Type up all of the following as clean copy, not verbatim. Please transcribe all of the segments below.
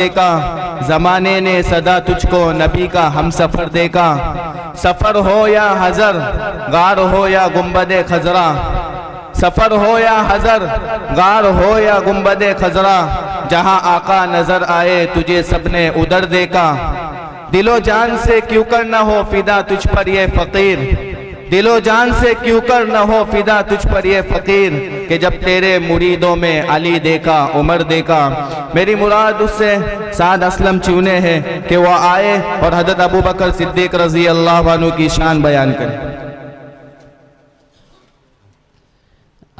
دیکھا زمانے نے صدا تجھ کو نبی کا ہم سفر دیکھا، سفر ہو یا حضر غار ہو یا گنبد خضرا، سفر ہو یا حضر غار ہو یا گنبد خضرا، جہاں آقا نظر آئے تجھے سب نے ادھر دیکھا، دل و جان سے کیوں کر نہ ہو فدا تجھ پر یہ فقیر، دل و جان سے کیوں کر نہ ہو فدا تجھ پر یہ فقیر، کہ جب تیرے مریدوں میں علی دیکھا عمر دیکھا۔ میری مراد اس سے سعد اسلم چونے ہیں کہ وہ آئے اور حضرت ابو بکر صدیق رضی اللہ عنہ کی شان بیان کریں۔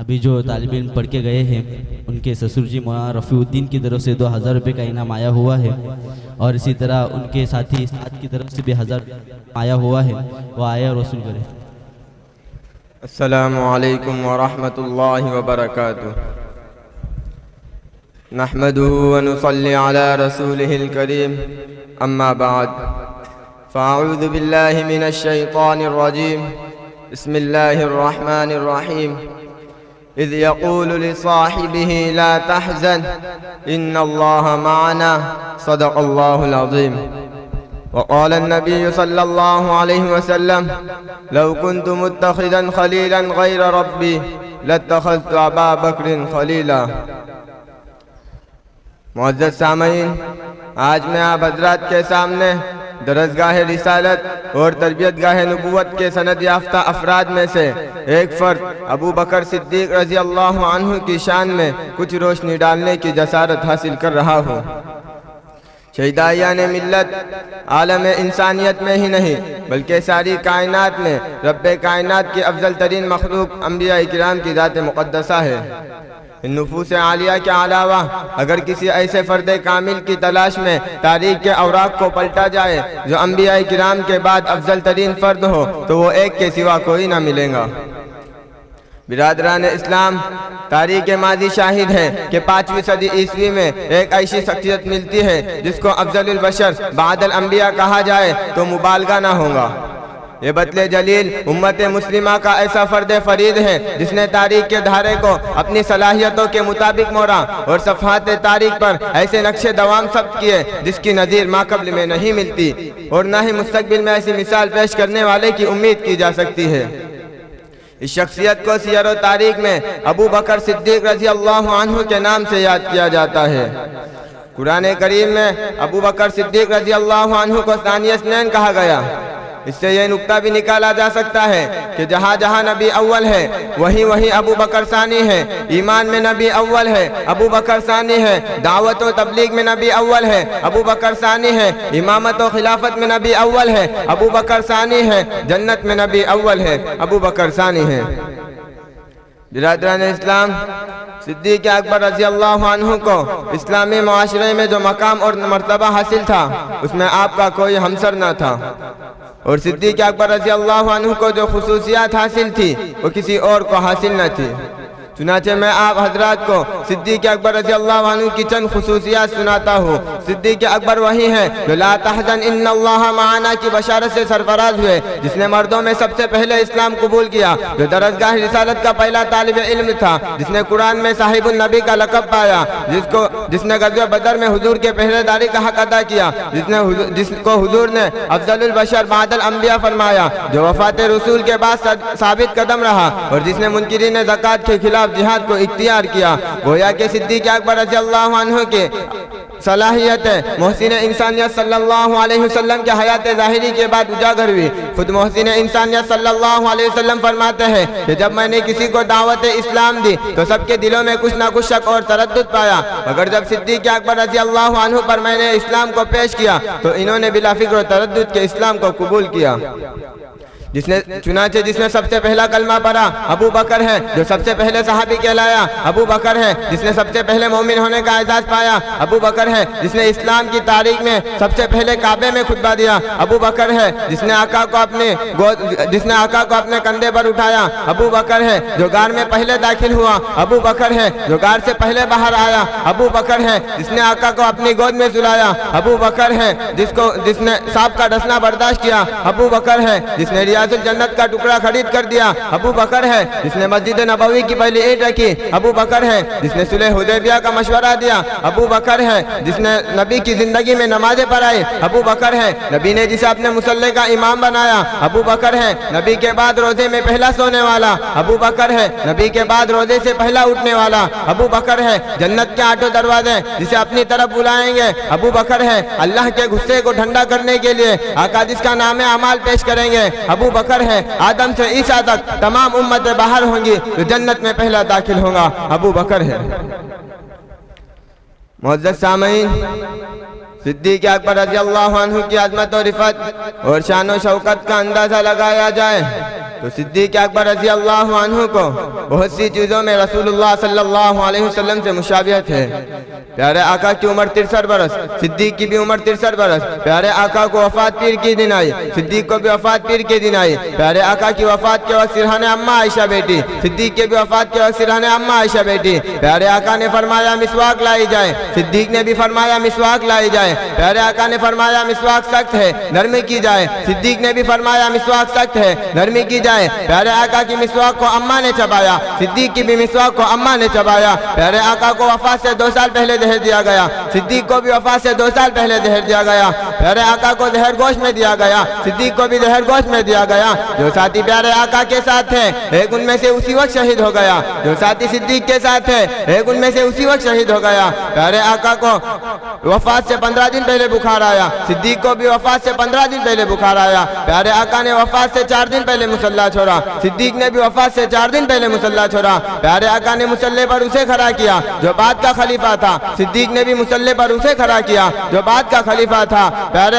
ابھی جو طالب علم پڑھ کے گئے ہیں ان کے سسر جی مولانا رفیع الدین کی طرف سے 2000 روپے کا انعام آیا ہوا ہے، اور اسی طرح ان کے ساتھی سعد کی طرف سے بھی 1000 آیا ہوا ہے، وہ آئے اور وصول کریں۔ السلام علیکم ورحمۃ اللہ وبرکاتہ۔ نحمده ونصلي على رسوله الكريم، اما بعد، فاعوذ باللہ من الشیطان الرجیم، بسم اللہ الرحمن الرحیم، اذ يقول لصاحبه لا تحزن ان اللہ معنا، صدق اللہ العظیم۔ وقال النبي صلى الله عليه وسلم لو كنت متخذا خليلا غير ربي لاتخذت ابا بکر خلیلا۔ معزز سامعین، آج میں آپ حضرات کے سامنے درسگاہ رسالت اور تربیت گاہ نبوت کے سند یافتہ افراد میں سے ایک فرد ابو بکر صدیق رضی اللہ عنہ کی شان میں کچھ روشنی ڈالنے کی جسارت حاصل کر رہا ہوں۔ شہدائیان ملت عالم انسانیت میں ہی نہیں بلکہ ساری کائنات میں رب کائنات کی افضل ترین مخلوق انبیاء کرام کی ذات مقدسہ ہے۔ ان نفوس عالیہ کے علاوہ اگر کسی ایسے فرد کامل کی تلاش میں تاریخ کے اوراق کو پلٹا جائے جو انبیاء کرام کے بعد افضل ترین فرد ہو تو وہ ایک کے سوا کوئی نہ ملے گا۔ برادران اسلام، تاریخ ماضی شاہد ہے کہ 5ویں صدی عیسوی میں ایک ایسی شخصیت ملتی ہے جس کو افضل البشر بعد الانبیاء کہا جائے تو مبالغہ نہ ہوگا۔ یہ بطل جلیل امت مسلمہ کا ایسا فرد فرید ہے جس نے تاریخ کے دھارے کو اپنی صلاحیتوں کے مطابق موڑا اور صفحات تاریخ پر ایسے نقش دوام ثبت کیے جس کی نظیر ماقبل میں نہیں ملتی اور نہ ہی مستقبل میں ایسی مثال پیش کرنے والے کی امید کی جا سکتی ہے۔ اس شخصیت کو سیر و تاریخ میں ابو بکر صدیق رضی اللہ عنہ کے نام سے یاد کیا جاتا ہے۔ قرآن کریم میں ابو بکر صدیق رضی اللہ عنہ کو ثانی اثنین کہا گیا۔ اس سے یہ نکتہ بھی نکالا جا سکتا ہے کہ جہاں جہاں نبی اول ہے وہیں ابو بکر ثانی ہے۔ ایمان میں نبی اول ہے، ابو بکر ثانی ہے۔ دعوت و تبلیغ میں نبی اول ہے، ابو بکر ثانی ہے۔ امامت و خلافت میں نبی اول ہے، ابو بکر ثانی ہے۔ جنت میں نبی اول ہے، ابو بکر ثانی ہے۔ برادران اسلام، صدیق اکبر رضی اللہ عنہ کو اسلامی معاشرے میں جو مقام اور مرتبہ حاصل تھا اس میں آپ کا کوئی ہمسر نہ تھا، اور صدیق اکبر رضی اللہ عنہ کو جو خصوصیات حاصل تھی وہ کسی اور کو حاصل نہ تھی۔ چنانچہ میں آپ حضرات کو صدیق اکبر رضی اللہ عنہ کی چند خصوصیات سناتا ہوں۔ صدیق اکبر وہی ہے جو لا تحزن ان اللہ معنا کی بشارت سے سرفراز ہوئے، جس نے مردوں میں سب سے پہلے اسلام قبول کیا، جو درسگاہ رسالت کا پہلا طالب علم تھا، جس نے قرآن میں صاحب النبی کا لقب پایا، جس نے غزوہ بدر میں حضور کے پہرے داری کا حق ادا کیا، جس کو حضور نے افضل البشر بعد الانبیاء فرمایا، جو وفات رسول کے بعد ثابت قدم رہا، اور جس نے منکرین زکوٰۃ کے خلاف جہاد کو اختیار کیا۔ گویا کہ صدیق اکبر رضی اللہ عنہ کے صلاحیت محسن انسانیت صلی اللہ علیہ وسلم کے حیات ظاہری کے بعد اجاگر ہوئی۔ خود محسن انسانیت صلی اللہ علیہ وسلم فرماتے ہیں کہ جب میں نے کسی کو دعوت اسلام دی تو سب کے دلوں میں کچھ نہ کچھ شک اور تردد پایا، مگر جب صدیق اکبر رضی اللہ عنہ پر میں نے اسلام کو پیش کیا تو انہوں نے بلا فکر و تردد کے اسلام کو قبول کیا۔ چنانچہ جس نے سب سے پہلا کلمہ پڑھا ابو بکر ہے، جو سب سے پہلے صحابی کہلایا ابو بکر ہے، جس نے سب سے پہلے مومن ہونے کا اعزاز پایا ابو بکر ہے، جس نے اسلام کی تاریخ میں سب سے پہلے کعبے میں خطبہ دیا ابو بکر ہے، جس نے آقا کو اپنے کندھے پر اٹھایا ابو بکر ہے، جو غار میں پہلے داخل ہوا ابو بکر ہے، جو غار سے پہلے باہر آیا ابو بکر ہے، جس نے آقا کو اپنی گود میں سلایا ابو بکر ہے، جس نے سانپ کا ڈسنا برداشت کیا ابو بکر ہے، جس نے ریاض الجنت کا ٹکڑا خرید کر دیا، ابو بکر ہے جس نے مسجد نبوی کی پہلی اینٹ رکھی، ابو بکر ہے جس نے صلح حدیبیہ کا مشورہ دیا، ابو بکر ہے جس نے نبی کی زندگی میں نمازیں پڑھائی، ابو بکر ہے نبی نے جسے اپنے مصلی کا امام بنایا، ابو بکر ہے نبی کے بعد روزے میں پہلا سونے والا، ابو بکر ہے نبی کے بعد روزے سے پہلا اٹھنے والا، ابو بکر ہے جنت کے 8 دروازے جسے اپنی طرف بلائیں گے، ابو بکر ہے اللہ کے غصے کو ٹھنڈا کرنے کے لیے آقا جس کا نام اعمال پیش کریں گے، ابو بکر ہے آدم سے عیسیٰ تک تمام امتیں باہر ہوں گی تو جنت میں پہلا داخل ہوگا، ابو بکر ہے۔ معزز سامعین، صدیق اکبر رضی اللہ عنہ کی عظمت و رفعت اور شان و شوکت کا اندازہ لگایا جائے تو صدیق اکبر رضی اللہ عنہ کو بہت سی چیزوں میں رسول اللہ صلی اللہ علیہ وسلم سے مشابہت ہے۔ پیارے آقا کی عمر 63 برس، صدیق کی بھی عمر 63 برس۔ پیارے آقا کو وفات پیر کی دن آئی، صدیق کو بھی وفات پیر کے دن آئی۔ پیارے آقا کی وفات کے وقت سرحان اماں عائشہ بیٹی، صدیق کے بھی وفات کے وقت سرحان اماں عائشہ بیٹی۔ پیارے آقا نے فرمایا مسواک لائی جائے، صدیق نے بھی فرمایا مسواک لائی جائے۔ پیارے آقا نے فرمایا مسواک سخت ہے نرمی کی جائے، صدیق نے بھی فرمایا مسواک سخت ہے نرمی کی جائے۔ پیارے آقا کی مسواک کو اماں نے چبایا، صدیق کی بھی مسواک کو اماں نے چبایا۔ پیارے آقا کو وفات سے 2 سال پہلے زہر دیا گیا، صدیق کو بھی وفات سے 2 سال پہلے زہر دیا گیا۔ پیارے آقا کو زہر گوشت میں دیا گیا، صدیق کو بھی زہر گوشت میں دیا گیا۔ جو ساتھی پیارے آقا کے ساتھ تھے ایک ان میں سے اسی وقت شہید ہو گیا، جو ساتھی صدیق کے ساتھ تھے ایک ان میں سے اسی وقت شہید ہو گیا۔ پیارے آقا کو وفات سے 15 دن پہلے بخار آیا، صدیق کو بھی وفات سے 15 دن پہلے بخار آیا۔ پیارے آقا نے وفات سے 4 دن پہلے مصلی چھوڑا، صدیق نے بھی وفات سے 4 دن پہلے مصلی چھوڑا۔ پیارے آقا نے مصلی پر اسے کھڑا کیا جو بعد کا خلیفہ تھا، صدیق نے بھی مصلی پر اسے کھڑا کیا جو بعد کا خلیفہ تھا۔ پیارے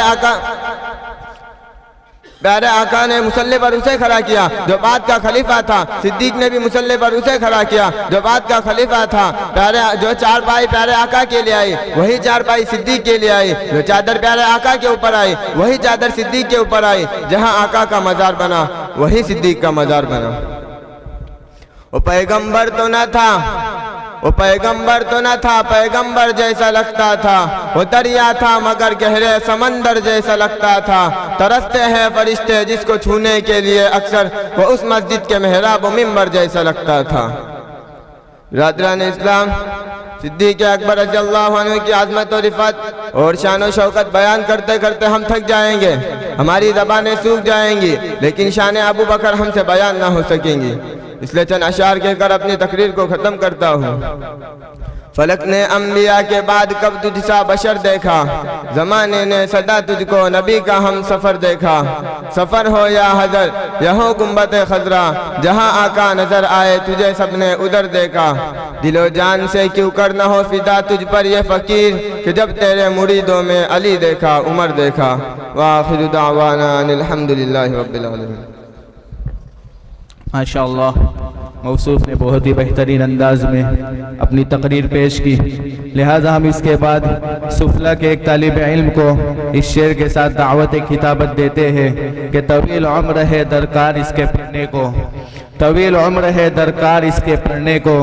آقا نے مصلی پر اسے کھڑا کیا جو بعد کا خلیفہ تھا، صدیق نے بھی مصلی پر اسے کھڑا کیا جو بعد کا خلیفہ تھا۔ جو 4 پائی پیارے آقا کے لیے آئی وہی 4 پائی صدیق کے لیے آئی، جو چادر پیارے آقا کے اوپر آئی وہی چادر صدیق کے اوپر آئی۔ جہاں آقا کا مزار بنا وہی صدیق کا مزار بنا۔ وہ پیغمبر تو نہ تھا، وہ پیغمبر تو نہ تھا، پیغمبر جیسا لگتا تھا۔ وہ دریا تھا مگر گہرے سمندر جیسا لگتا تھا۔ ترستے ہیں فرشتے جس کو چھونے کے لیے اکثر، وہ اس مسجد کے محراب و منبر جیسا لگتا تھا۔ برادران اسلام، صدیق اکبر رضی اللہ عنہ کی عظمت و رفعت اور شان و شوکت بیان کرتے کرتے ہم تھک جائیں گے، ہماری زبانیں سوکھ جائیں گی، لیکن شان ابو بکر ہم سے بیان نہ ہو سکیں گی، اس لیے چند اشعار کہہ کر اپنی تقریر کو ختم کرتا ہوں۔ فلک نے انبیاء کے بعد کب تجھ سا بشر دیکھا، زمانے نے صدا تجھ کو نبی کا ہم سفر دیکھا۔ سفر ہو یا حضر یا ہو گنبد خضرا، جہاں آقا نظر آئے تجھے سب نے ادھر دیکھا۔ دل و جان سے کیوں کر نہ ہو فدا تجھ پر یہ فقیر، کہ جب تیرے مریدوں میں علی دیکھا عمر دیکھا۔ وآخر دعوانا ان الحمدللہ رب العالمین۔ ماشاءاللہ، موصوف نے بہت ہی بہترین انداز میں اپنی تقریر پیش کی، لہٰذا ہم اس کے بعد سفلا کے ایک طالب علم کو اس شعر کے ساتھ دعوت خطابت دیتے ہیں کہ طویل عمر ہے درکار اس کے پڑھنے کو، طویل عمر ہے درکار اس کے پڑھنے کو۔